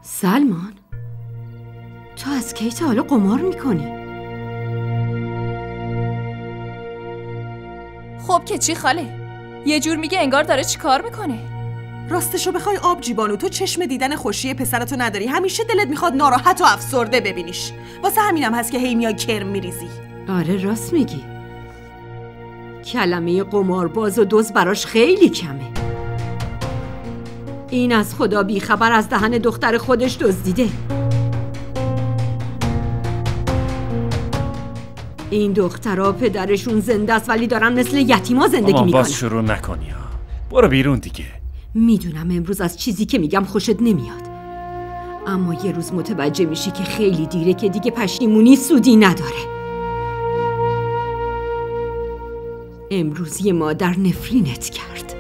سلمان، تو از کی تا حالا قمار میکنی؟ خب که چی خاله؟ یه جور میگه انگار داره چی کار میکنه. راستشو بخوای آبجی بانو، تو چشم دیدن خوشی پسرتو نداری. همیشه دلت میخواد ناراحت و افسرده ببینیش. واسه همینم هست که هی میای کرم میریزی. آره راست میگی. کلمه قمارباز و دزد براش خیلی کمه. این از خدا بیخبر از دهن دختر خودش دزدیده. این دخترها پدرشون زنده است ولی دارن مثل یتیما زندگی میکنن. باز شروع نکنی ها. برو بیرون دیگه. میدونم امروز از چیزی که میگم خوشت نمیاد، اما یه روز متوجه میشی که خیلی دیره که دیگه پشیمونی سودی نداره. امروز یه مادر نفرینت کرد.